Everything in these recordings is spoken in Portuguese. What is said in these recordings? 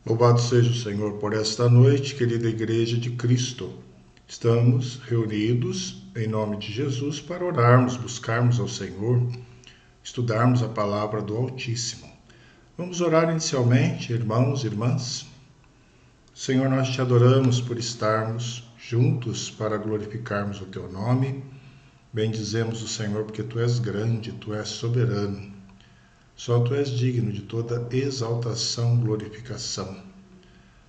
Louvado seja o Senhor por esta noite, querida Igreja de Cristo. Estamos reunidos em nome de Jesus para orarmos, buscarmos ao Senhor, estudarmos a palavra do Altíssimo. Vamos orar inicialmente, irmãos e irmãs. Senhor, nós te adoramos por estarmos juntos para glorificarmos o teu nome. Bendizemos o Senhor porque tu és grande, tu és soberano. Só tu és digno de toda exaltação, glorificação.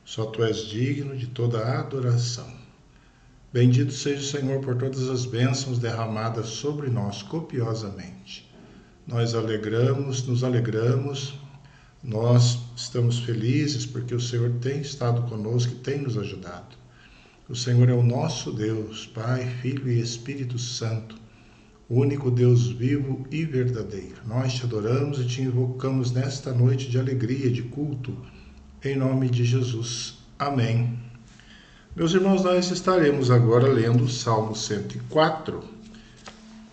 Só tu és digno de toda adoração. Bendito seja o Senhor por todas as bênçãos derramadas sobre nós copiosamente. Nós nos alegramos, nós estamos felizes porque o Senhor tem estado conosco e tem nos ajudado. O Senhor é o nosso Deus, Pai, Filho e Espírito Santo, o único Deus vivo e verdadeiro. Nós te adoramos e te invocamos nesta noite de alegria, de culto, em nome de Jesus. Amém. Meus irmãos, nós estaremos agora lendo o Salmo 104,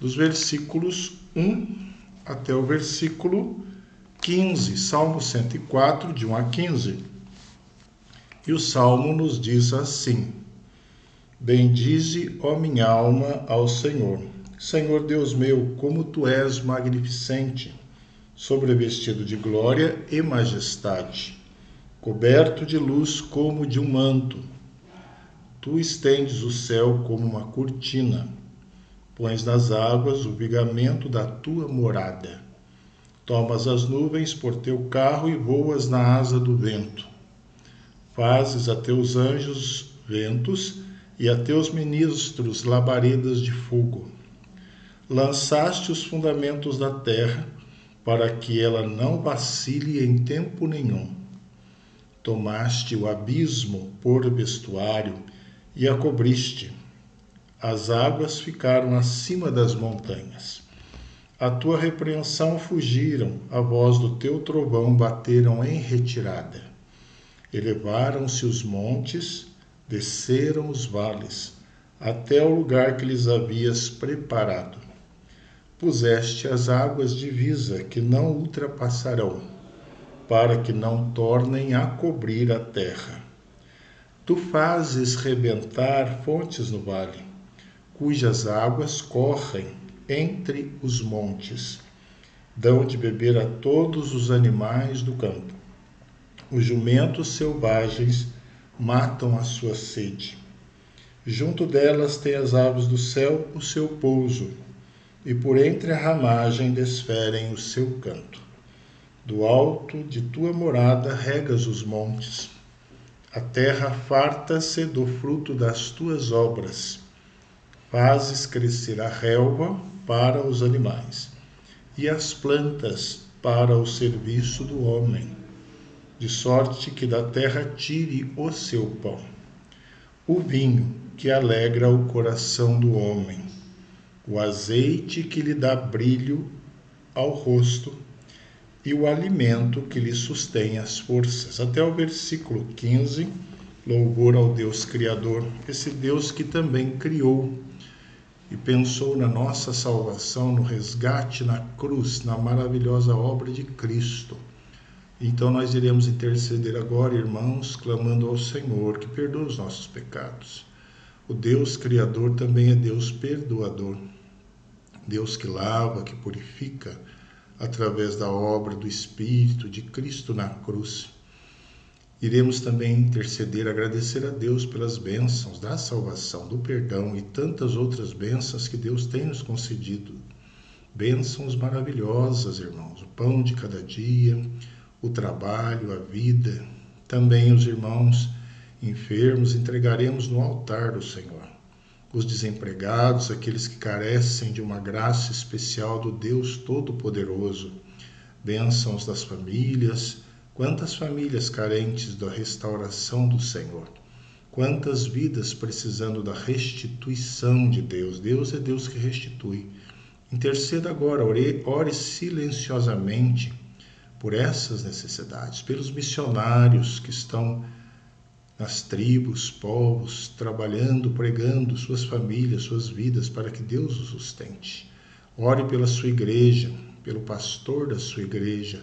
dos versículos 1 até o versículo 15. Salmo 104, de 1 a 15. E o Salmo nos diz assim: Bendize, ó minha alma, ao Senhor. Senhor Deus meu, como tu és magnificente, sobrevestido de glória e majestade, coberto de luz como de um manto. Tu estendes o céu como uma cortina, pões nas águas o vigamento da tua morada. Tomas as nuvens por teu carro e voas na asa do vento. Fazes a teus anjos ventos e a teus ministros labaredas de fogo. Lançaste os fundamentos da terra, para que ela não vacile em tempo nenhum. Tomaste o abismo por vestuário e a cobriste. As águas ficaram acima das montanhas. A tua repreensão fugiram, a voz do teu trovão bateram em retirada. Elevaram-se os montes, desceram os vales, até o lugar que lhes havias preparado. Puseste as águas divisa que não ultrapassarão, para que não tornem a cobrir a terra. Tu fazes rebentar fontes no vale, cujas águas correm entre os montes. Dão de beber a todos os animais do campo. Os jumentos selvagens matam a sua sede. Junto delas tem as aves do céu o seu pouso, e por entre a ramagem desferem o seu canto. Do alto de tua morada regas os montes. A terra farta-se do fruto das tuas obras. Fazes crescer a relva para os animais, e as plantas para o serviço do homem, de sorte que da terra tire o seu pão. O vinho que alegra o coração do homem, o azeite que lhe dá brilho ao rosto e o alimento que lhe sustém as forças. Até o versículo 15, louvor ao Deus Criador, esse Deus que também criou e pensou na nossa salvação, no resgate na cruz, na maravilhosa obra de Cristo. Então nós iremos interceder agora, irmãos, clamando ao Senhor que perdoe os nossos pecados. O Deus Criador também é Deus perdoador. Deus que lava, que purifica, através da obra do Espírito de Cristo na cruz. Iremos também interceder, agradecer a Deus pelas bênçãos da salvação, do perdão e tantas outras bênçãos que Deus tem nos concedido. Bênçãos maravilhosas, irmãos, o pão de cada dia, o trabalho, a vida. Também os irmãos enfermos entregaremos no altar do Senhor. Os desempregados, aqueles que carecem de uma graça especial do Deus Todo-Poderoso. Bênçãos das famílias. Quantas famílias carentes da restauração do Senhor. Quantas vidas precisando da restituição de Deus. Deus é Deus que restitui. Interceda agora, ore silenciosamente por essas necessidades, pelos missionários que estão nas tribos, povos, trabalhando, pregando suas famílias, suas vidas, para que Deus os sustente. Ore pela sua igreja, pelo pastor da sua igreja,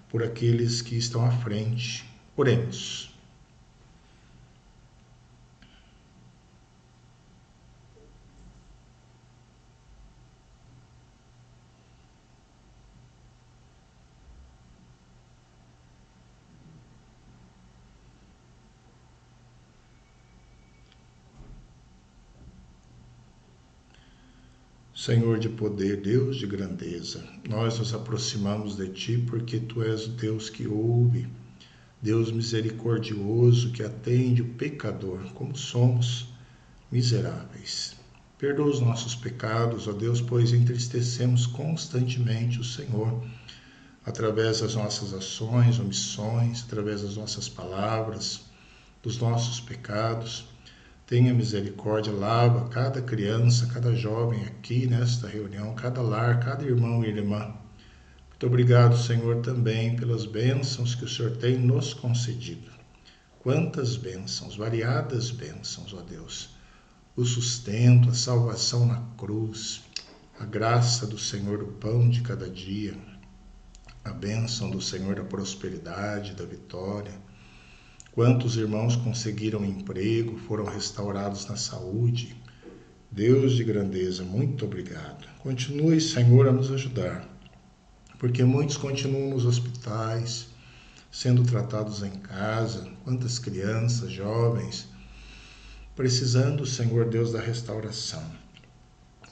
por aqueles que estão à frente. Oremos. Senhor de poder, Deus de grandeza, nós nos aproximamos de Ti porque Tu és o Deus que ouve, Deus misericordioso que atende o pecador, como somos miseráveis. Perdoa os nossos pecados, ó Deus, pois entristecemos constantemente o Senhor, através das nossas ações, omissões, através das nossas palavras, dos nossos pecados. Tenha misericórdia, lava cada criança, cada jovem aqui nesta reunião, cada lar, cada irmão e irmã. Muito obrigado, Senhor, também pelas bênçãos que o Senhor tem nos concedido. Quantas bênçãos, variadas bênçãos, ó Deus. O sustento, a salvação na cruz, a graça do Senhor, o pão de cada dia, a bênção do Senhor da prosperidade, da vitória. Quantos irmãos conseguiram emprego, foram restaurados na saúde. Deus de grandeza, muito obrigado. Continue, Senhor, a nos ajudar, porque muitos continuam nos hospitais, sendo tratados em casa. Quantas crianças, jovens, precisando, Senhor Deus, da restauração.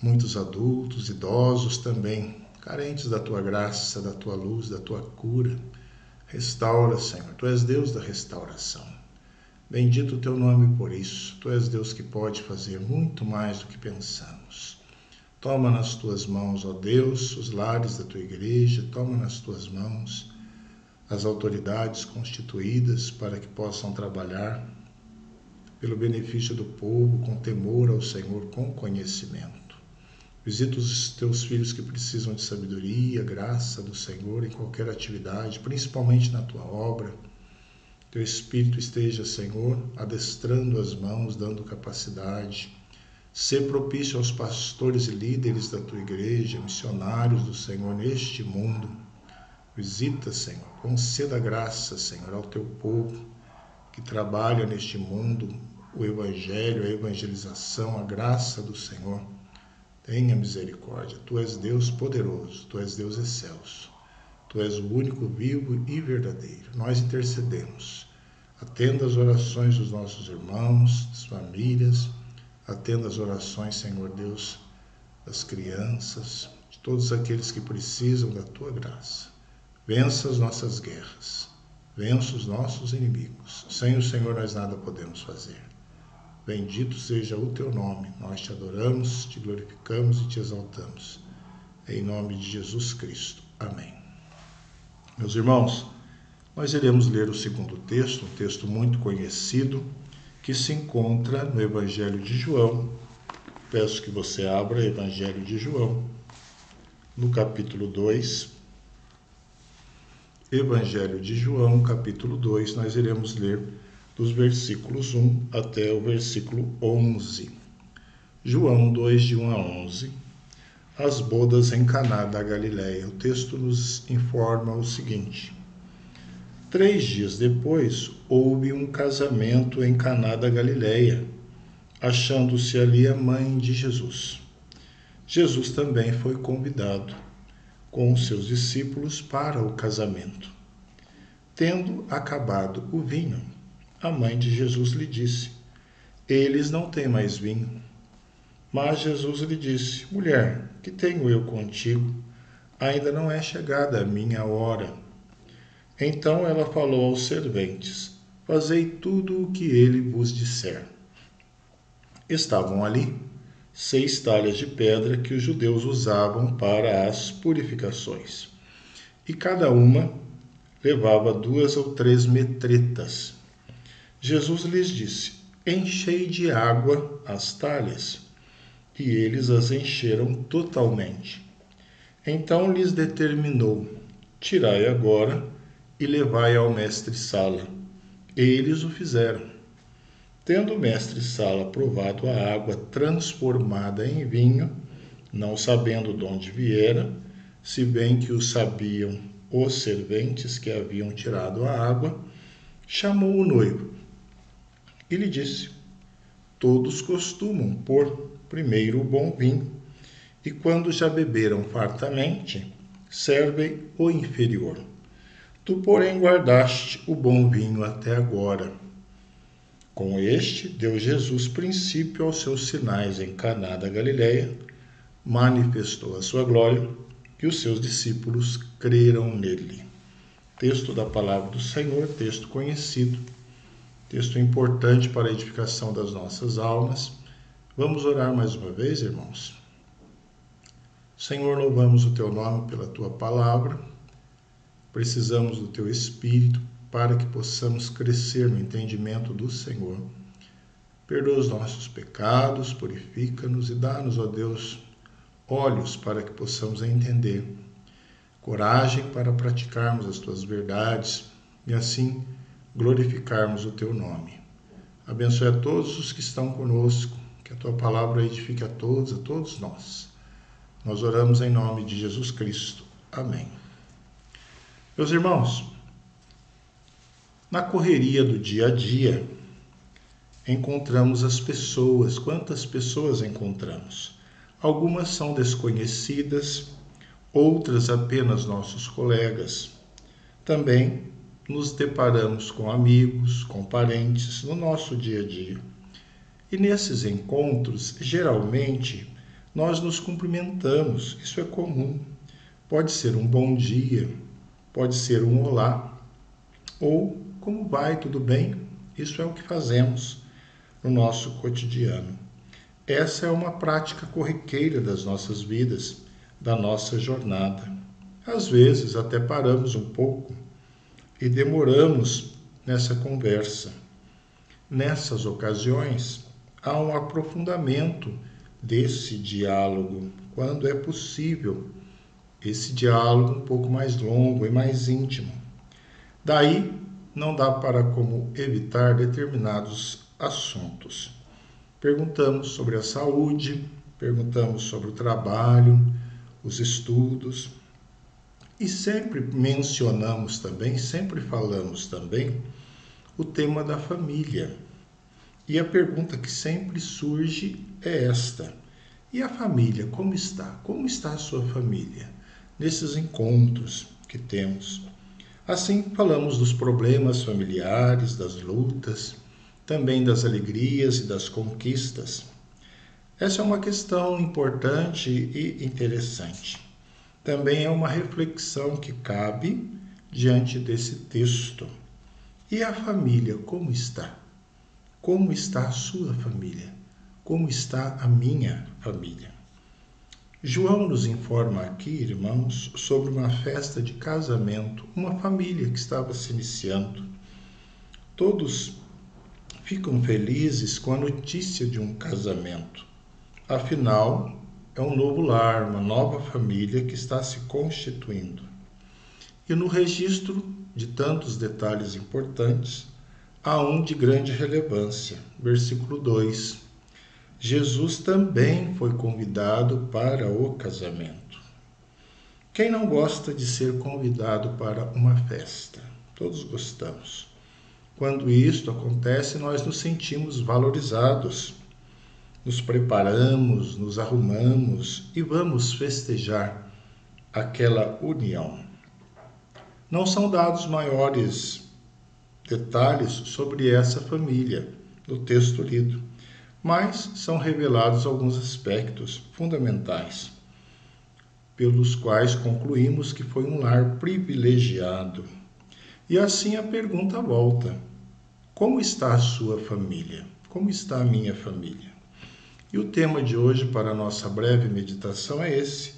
Muitos adultos, idosos também, carentes da Tua graça, da Tua luz, da Tua cura. Restaura, Senhor. Tu és Deus da restauração. Bendito o Teu nome por isso. Tu és Deus que pode fazer muito mais do que pensamos. Toma nas Tuas mãos, ó Deus, os lares da Tua igreja. Toma nas Tuas mãos as autoridades constituídas para que possam trabalhar pelo benefício do povo, com temor ao Senhor, com conhecimento. Visita os Teus filhos que precisam de sabedoria, graça do Senhor em qualquer atividade, principalmente na Tua obra. Teu Espírito esteja, Senhor, adestrando as mãos, dando capacidade. Sê propício aos pastores e líderes da Tua igreja, missionários do Senhor neste mundo. Visita, Senhor, conceda graça, Senhor, ao Teu povo que trabalha neste mundo, o Evangelho, a evangelização, a graça do Senhor. Tenha misericórdia. Tu és Deus poderoso, Tu és Deus excelso. Tu és o único vivo e verdadeiro. Nós intercedemos. Atenda as orações dos nossos irmãos, das famílias. Atenda as orações, Senhor Deus, das crianças, de todos aqueles que precisam da Tua graça. Vença as nossas guerras. Vença os nossos inimigos. Sem o Senhor nós nada podemos fazer. Bendito seja o Teu nome. Nós Te adoramos, Te glorificamos e Te exaltamos. Em nome de Jesus Cristo. Amém. Meus irmãos, nós iremos ler o segundo texto, um texto muito conhecido, que se encontra no Evangelho de João. Peço que você abra o Evangelho de João, no capítulo 2. Evangelho de João, capítulo 2, nós iremos ler dos versículos 1 até o versículo 11. João 2, de 1 a 11. As bodas em Caná da Galileia. O texto nos informa o seguinte: 3 dias depois, houve um casamento em Caná da Galileia, achando-se ali a mãe de Jesus. Jesus também foi convidado, com os seus discípulos, para o casamento. Tendo acabado o vinho, a mãe de Jesus lhe disse: eles não têm mais vinho. Mas Jesus lhe disse: mulher, que tenho eu contigo? Ainda não é chegada a minha hora. Então ela falou aos serventes: fazei tudo o que ele vos disser. Estavam ali 6 talhas de pedra que os judeus usavam para as purificações, e cada uma levava 2 ou 3 metretas. Jesus lhes disse: enchei de água as talhas. E eles as encheram totalmente. Então lhes determinou: tirai agora e levai ao mestre-sala. Eles o fizeram. Tendo o mestre-sala provado a água transformada em vinho, não sabendo de onde viera, se bem que o sabiam os serventes que haviam tirado a água, chamou o noivo e lhe disse: todos costumam pôr primeiro o bom vinho, e quando já beberam fartamente, servem o inferior. Tu, porém, guardaste o bom vinho até agora. Com este, deu Jesus princípio aos seus sinais em Caná da Galileia, manifestou a sua glória e os seus discípulos creram nele. Texto da palavra do Senhor, texto conhecido, texto importante para a edificação das nossas almas. Vamos orar mais uma vez, irmãos? Senhor, louvamos o Teu nome pela Tua palavra. Precisamos do Teu Espírito para que possamos crescer no entendimento do Senhor. Perdoa os nossos pecados, purifica-nos e dá-nos, ó Deus, olhos para que possamos entender, coragem para praticarmos as Tuas verdades e assim glorificarmos o Teu nome. Abençoe a todos os que estão conosco, que a Tua palavra edifique a todos nós. Nós oramos em nome de Jesus Cristo. Amém. Meus irmãos, na correria do dia a dia, encontramos as pessoas. Quantas pessoas encontramos? Algumas são desconhecidas, outras apenas nossos colegas. Também nos deparamos com amigos, com parentes no nosso dia a dia. E nesses encontros, geralmente, nós nos cumprimentamos. Isso é comum. Pode ser um bom dia, pode ser um olá, ou como vai, tudo bem? Isso é o que fazemos no nosso cotidiano. Essa é uma prática corriqueira das nossas vidas, da nossa jornada. Às vezes até paramos um pouco e demoramos nessa conversa. Nessas ocasiões, há um aprofundamento desse diálogo, quando é possível, esse diálogo um pouco mais longo e mais íntimo. Daí, não dá para como evitar determinados assuntos. Perguntamos sobre a saúde, perguntamos sobre o trabalho, os estudos, e sempre mencionamos também, sempre falamos também, o tema da família. E a pergunta que sempre surge é esta: e a família, como está? Como está a sua família? Nesses encontros que temos. Assim, falamos dos problemas familiares, das lutas, também das alegrias e das conquistas. Essa é uma questão importante e interessante. Também é uma reflexão que cabe diante desse texto. E a família, como está? Como está a sua família? Como está a minha família? João nos informa aqui, irmãos, sobre uma festa de casamento, uma família que estava se iniciando. Todos ficam felizes com a notícia de um casamento. Afinal, é um novo lar, uma nova família que está se constituindo. E no registro de tantos detalhes importantes, há um de grande relevância. Versículo 2. Jesus também foi convidado para o casamento. Quem não gosta de ser convidado para uma festa? Todos gostamos. Quando isto acontece, nós nos sentimos valorizados. Nos preparamos, nos arrumamos e vamos festejar aquela união. Não são dados maiores detalhes sobre essa família no texto lido, mas são revelados alguns aspectos fundamentais, pelos quais concluímos que foi um lar privilegiado. E assim a pergunta volta: como está a sua família? Como está a minha família? E o tema de hoje para a nossa breve meditação é esse: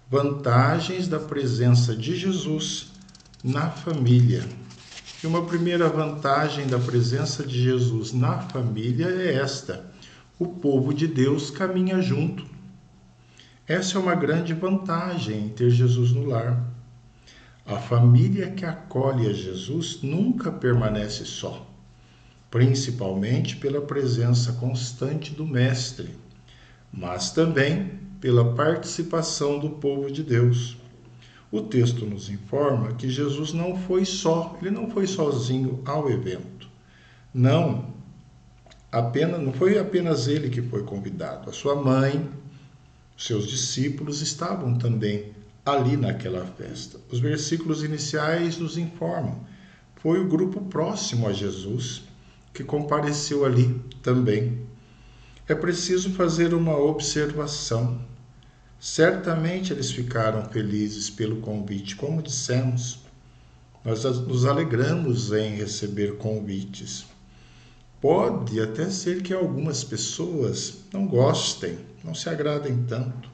vantagens da presença de Jesus na família. E uma primeira vantagem da presença de Jesus na família é esta: o povo de Deus caminha junto. Essa é uma grande vantagem em ter Jesus no lar. A família que acolhe a Jesus nunca permanece só, principalmente pela presença constante do Mestre, mas também pela participação do povo de Deus. O texto nos informa que Jesus não foi só, ele não foi sozinho ao evento. Não foi apenas ele que foi convidado. A sua mãe, seus discípulos estavam também ali naquela festa. Os versículos iniciais nos informam: foi o grupo próximo a Jesus que compareceu ali também. É preciso fazer uma observação. Certamente eles ficaram felizes pelo convite, como dissemos. Nós nos alegramos em receber convites. Pode até ser que algumas pessoas não gostem, não se agradem tanto.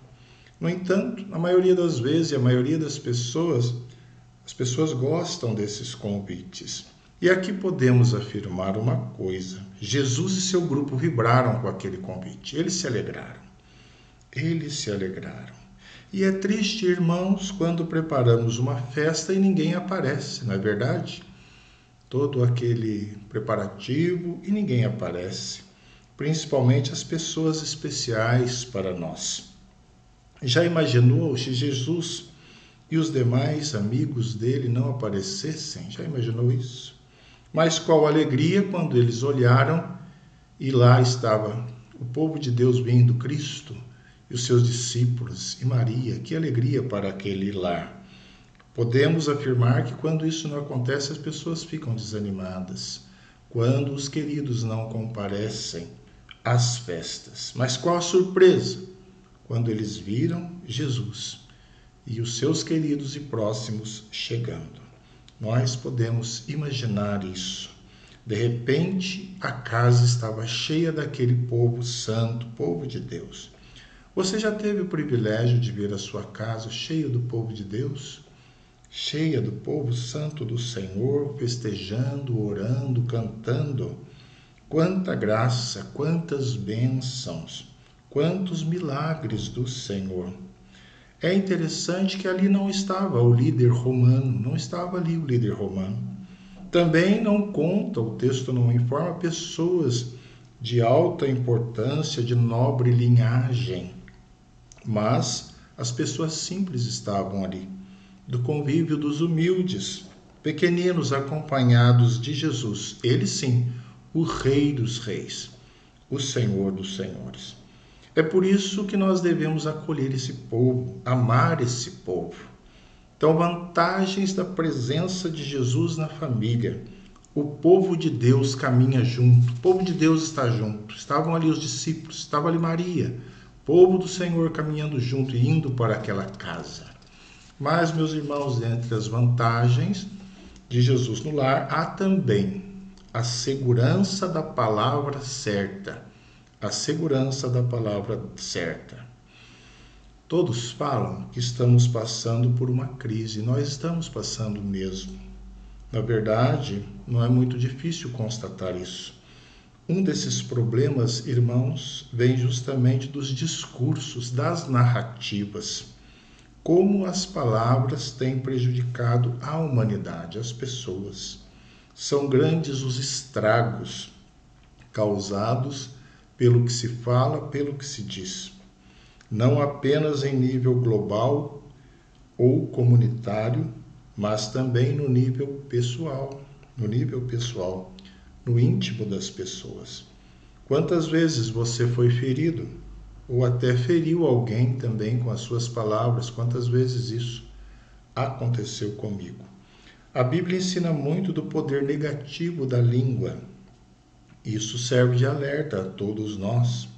No entanto, na maioria das vezes, a maioria das pessoas, as pessoas gostam desses convites. E aqui podemos afirmar uma coisa: Jesus e seu grupo vibraram com aquele convite, eles se alegraram. Eles se alegraram. E é triste, irmãos, quando preparamos uma festa e ninguém aparece, não é verdade? Todo aquele preparativo e ninguém aparece, principalmente as pessoas especiais para nós. Já imaginou se Jesus e os demais amigos dele não aparecessem? Já imaginou isso? Mas qual alegria quando eles olharam e lá estava o povo de Deus vindo, Cristo e os seus discípulos e Maria. Que alegria para aquele lar. Podemos afirmar que quando isso não acontece, as pessoas ficam desanimadas, quando os queridos não comparecem às festas. Mas qual a surpresa? Quando eles viram Jesus e os seus queridos e próximos chegando. Nós podemos imaginar isso. De repente, a casa estava cheia daquele povo santo, povo de Deus. Você já teve o privilégio de ver a sua casa cheia do povo de Deus? Cheia do povo santo do Senhor, festejando, orando, cantando? Quanta graça, quantas bênçãos, quantos milagres do Senhor. É interessante que ali não estava o líder romano, não estava ali o líder romano. Também não conta, o texto não informa, pessoas de alta importância, de nobre linhagem, mas as pessoas simples estavam ali, do convívio dos humildes, pequeninos acompanhados de Jesus. Ele sim, o Rei dos Reis, o Senhor dos Senhores. É por isso que nós devemos acolher esse povo, amar esse povo. Então, vantagens da presença de Jesus na família. O povo de Deus caminha junto, o povo de Deus está junto. Estavam ali os discípulos, estava ali Maria, o povo do Senhor caminhando junto e indo para aquela casa. Mas, meus irmãos, entre as vantagens de Jesus no lar, há também a segurança da palavra certa. A segurança da palavra certa. Todos falam que estamos passando por uma crise. Nós estamos passando mesmo. Na verdade, não é muito difícil constatar isso. Um desses problemas, irmãos, vem justamente dos discursos, das narrativas. Como as palavras têm prejudicado a humanidade, as pessoas. São grandes os estragos causados pelo que se fala, pelo que se diz. Não apenas em nível global ou comunitário, mas também no nível pessoal, no íntimo das pessoas. Quantas vezes você foi ferido, ou até feriu alguém também com as suas palavras? Quantas vezes isso aconteceu comigo? A Bíblia ensina muito do poder negativo da língua. Isso serve de alerta a todos nós.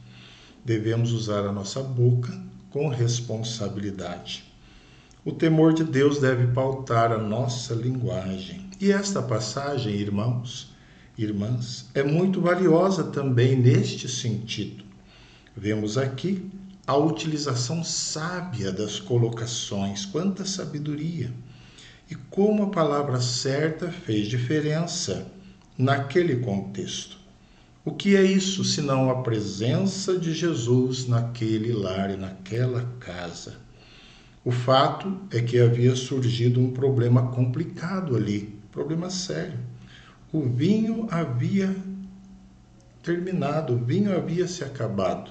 Devemos usar a nossa boca com responsabilidade. O temor de Deus deve pautar a nossa linguagem. E esta passagem, irmãos, irmãs, é muito valiosa também neste sentido. Vemos aqui a utilização sábia das colocações, quanta sabedoria! E como a palavra certa fez diferença naquele contexto. O que é isso senão a presença de Jesus naquele lar e naquela casa? O fato é que havia surgido um problema complicado ali, problema sério. O vinho havia terminado, o vinho havia se acabado.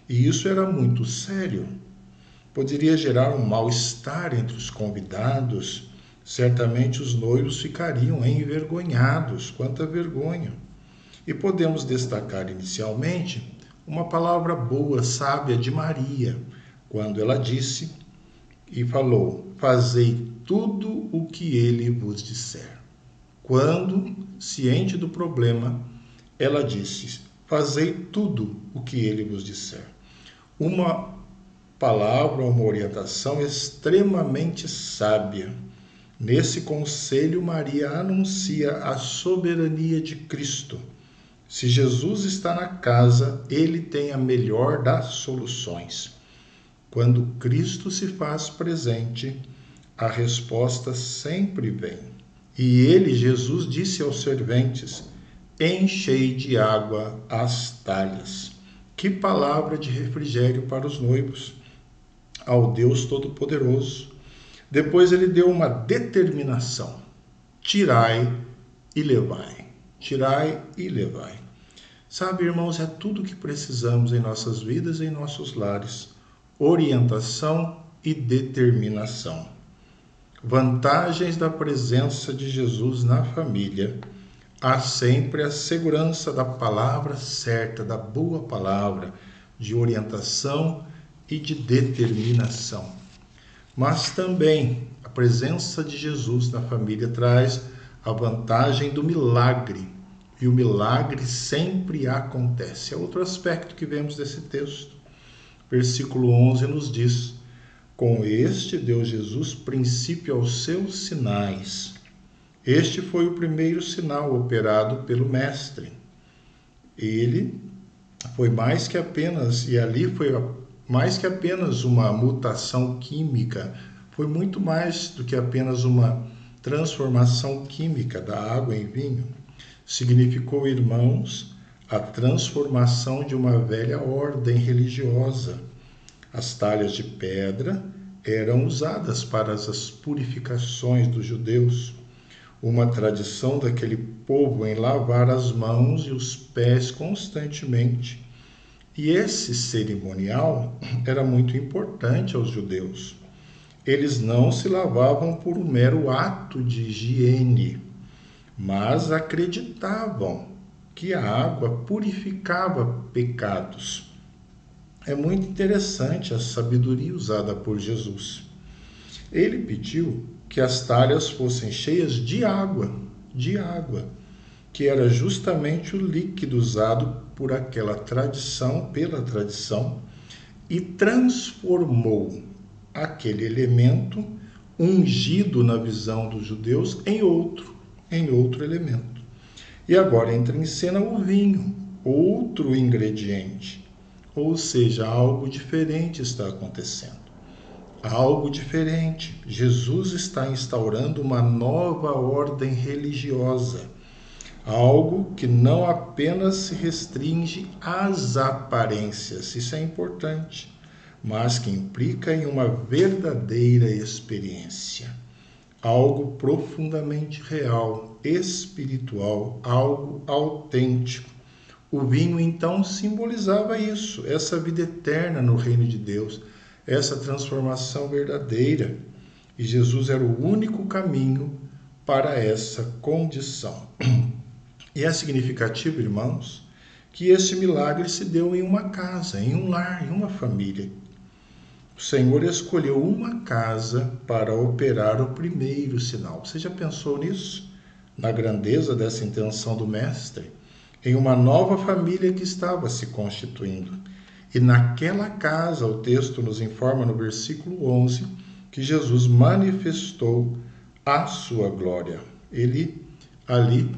E isso era muito sério. Poderia gerar um mal-estar entre os convidados. Certamente os noivos ficariam envergonhados. Quanta vergonha! E podemos destacar inicialmente uma palavra boa, sábia de Maria, quando ela disse e falou: fazei tudo o que ele vos disser. Quando, ciente do problema, ela disse: fazei tudo o que ele vos disser. Uma palavra, uma orientação extremamente sábia. Nesse conselho, Maria anuncia a soberania de Cristo. Se Jesus está na casa, ele tem a melhor das soluções. Quando Cristo se faz presente, a resposta sempre vem. E ele, Jesus, disse aos serventes: enchei de água as talhas. Que palavra de refrigério para os noivos, ao Deus Todo-Poderoso. Depois ele deu uma determinação: tirai e levai. Tirai e levai. Sabe, irmãos, é tudo o que precisamos em nossas vidas e em nossos lares: orientação e determinação. Vantagens da presença de Jesus na família. Há sempre a segurança da palavra certa, da boa palavra, de orientação e de determinação. Mas também a presença de Jesus na família traz a vantagem do milagre. E o milagre sempre acontece. É outro aspecto que vemos desse texto. Versículo 11 nos diz: com este deu Jesus princípio aos seus sinais. Este foi o primeiro sinal operado pelo Mestre. Ele foi mais que apenas, e ali foi mais que apenas uma mutação química, foi muito mais do que apenas uma transformação química da água em vinho. Significou, irmãos, a transformação de uma velha ordem religiosa. As talhas de pedra eram usadas para as purificações dos judeus, uma tradição daquele povo em lavar as mãos e os pés constantemente. E esse cerimonial era muito importante aos judeus. Eles não se lavavam por um mero ato de higiene, mas acreditavam que a água purificava pecados. É muito interessante a sabedoria usada por Jesus. Ele pediu que as talhas fossem cheias de água, que era justamente o líquido usado por aquela tradição, pela tradição, e transformou aquele elemento ungido na visão dos judeus em outro elemento. E agora entra em cena o vinho, outro ingrediente, ou seja, algo diferente está acontecendo. Algo diferente. Jesus está instaurando uma nova ordem religiosa. Algo que não apenas se restringe às aparências, isso é importante, mas que implica em uma verdadeira experiência. Algo profundamente real, espiritual, algo autêntico. O vinho, então, simbolizava isso, essa vida eterna no reino de Deus, essa transformação verdadeira. E Jesus era o único caminho para essa condição. E é significativo, irmãos, que esse milagre se deu em uma casa, em um lar, em uma família. O Senhor escolheu uma casa para operar o primeiro sinal. Você já pensou nisso? Na grandeza dessa intenção do Mestre? Em uma nova família que estava se constituindo. E naquela casa, o texto nos informa no versículo 11, que Jesus manifestou a sua glória. Ele, ali,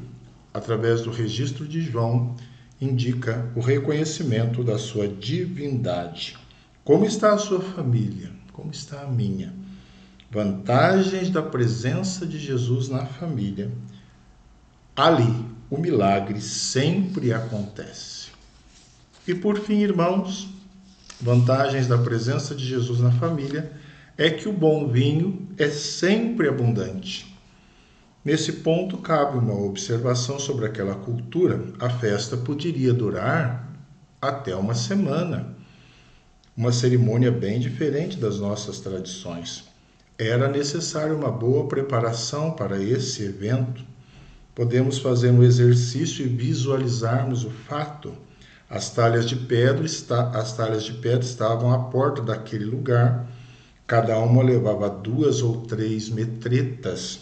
através do registro de João, indica o reconhecimento da sua divindade. Como está a sua família? Como está a minha? Vantagens da presença de Jesus na família. Ali, o milagre sempre acontece. E por fim, irmãos, vantagens da presença de Jesus na família é que o bom vinho é sempre abundante. Nesse ponto, cabe uma observação sobre aquela cultura. A festa poderia durar até uma semana. Uma cerimônia bem diferente das nossas tradições. Era necessária uma boa preparação para esse evento. Podemos fazer um exercício e visualizarmos o fato. As talhas de pedra estavam à porta daquele lugar. Cada uma levava 2 ou 3 metretas.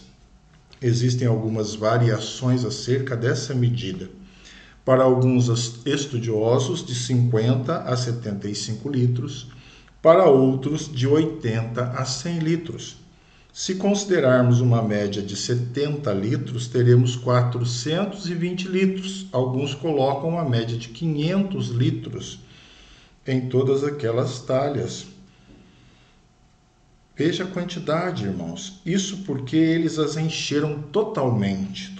Existem algumas variações acerca dessa medida. Para alguns estudiosos, de 50 a 75 litros. para outros de 80 a 100 litros. Se considerarmos uma média de 70 litros, teremos 420 litros. Alguns colocam uma média de 500 litros em todas aquelas talhas. Veja a quantidade, irmãos. Isso porque eles as encheram totalmente.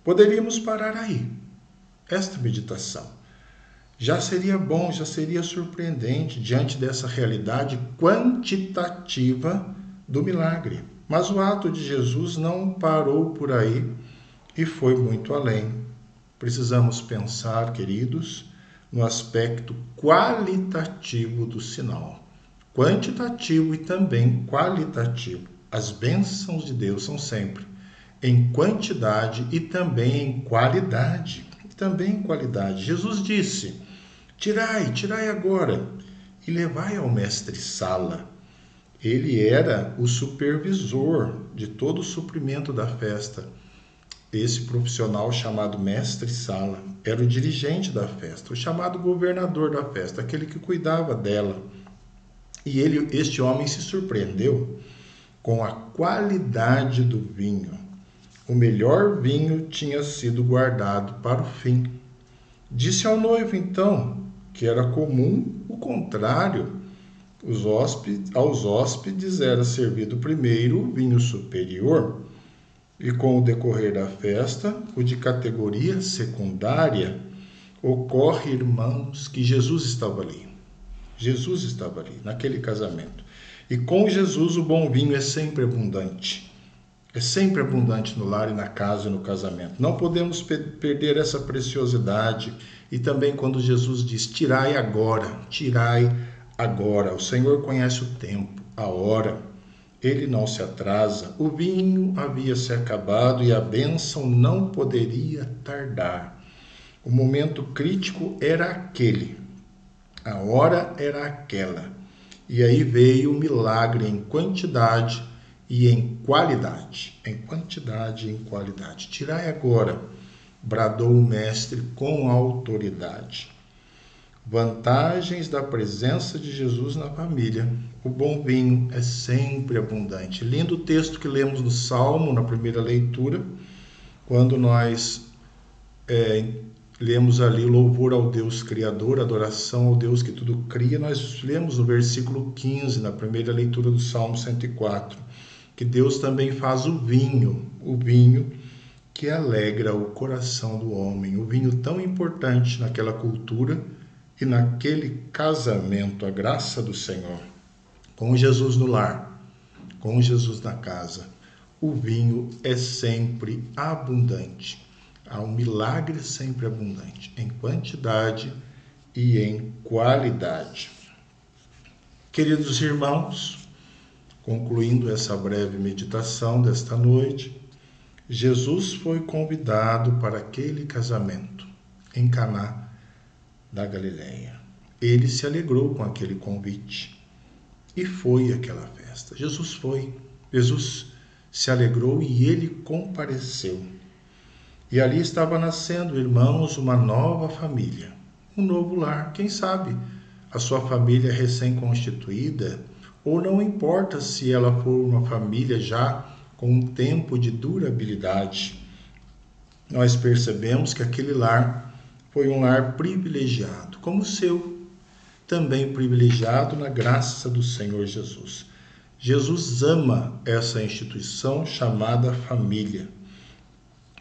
Poderíamos parar aí, esta meditação. Já seria bom, já seria surpreendente diante dessa realidade quantitativa do milagre. Mas o ato de Jesus não parou por aí e foi muito além. Precisamos pensar, queridos, no aspecto qualitativo do sinal. Quantitativo e também qualitativo. As bênçãos de Deus são sempre em quantidade e também em qualidade. Jesus disse: tirai agora e levai ao mestre-sala. Ele era o supervisor de todo o suprimento da festa. Esse profissional chamado mestre-sala era o dirigente da festa, o chamado governador da festa, aquele que cuidava dela. E este homem se surpreendeu com a qualidade do vinho. O melhor vinho tinha sido guardado para o fim. Disse ao noivo, então, que era comum o contrário. Aos hóspedes era servido primeiro o vinho superior, e com o decorrer da festa, o de categoria secundária. Ocorre, irmãos, que Jesus estava ali naquele casamento. E com Jesus o bom vinho é sempre abundante. É sempre abundante no lar e na casa e no casamento. Não podemos perder essa preciosidade. E também quando Jesus diz: tirai agora. O Senhor conhece o tempo, a hora. Ele não se atrasa. O vinho havia se acabado e a bênção não poderia tardar. O momento crítico era aquele. A hora era aquela. E aí veio o milagre em quantidade e em qualidade. Tirai agora, bradou o mestre com autoridade. Vantagens da presença de Jesus na família. O bom vinho é sempre abundante. Lindo texto que lemos no Salmo, na primeira leitura, quando nós lemos ali louvor ao Deus Criador, adoração ao Deus que tudo cria. Nós lemos no versículo 15, na primeira leitura do Salmo 104, que Deus também faz o vinho que alegra o coração do homem. O vinho tão importante naquela cultura e naquele casamento, a graça do Senhor. Com Jesus no lar, com Jesus na casa, o vinho é sempre abundante. Há um milagre sempre abundante, em quantidade e em qualidade. Queridos irmãos, concluindo essa breve meditação desta noite, Jesus foi convidado para aquele casamento em Caná da Galileia. Ele se alegrou com aquele convite e foi àquela festa. Jesus se alegrou e ele compareceu. E ali estava nascendo, irmãos, uma nova família, um novo lar. Quem sabe a sua família recém-constituída, ou não importa se ela for uma família já com um tempo de durabilidade. Nós percebemos que aquele lar foi um lar privilegiado, como o seu, também privilegiado na graça do Senhor Jesus. Jesus ama essa instituição chamada família.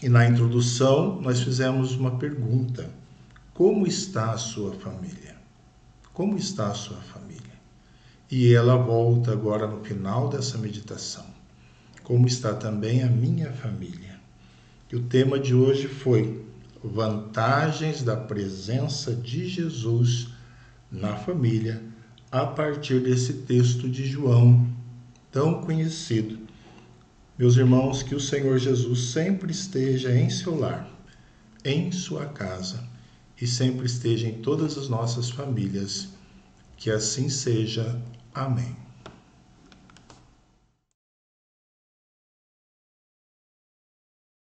E na introdução nós fizemos uma pergunta: como está a sua família? Como está a sua família? E ela volta agora no final dessa meditação. Como está também a minha família? E o tema de hoje foi vantagens da presença de Jesus na família, a partir desse texto de João, tão conhecido. Meus irmãos, que o Senhor Jesus sempre esteja em seu lar, em sua casa, e sempre esteja em todas as nossas famílias. Que assim seja. Amém.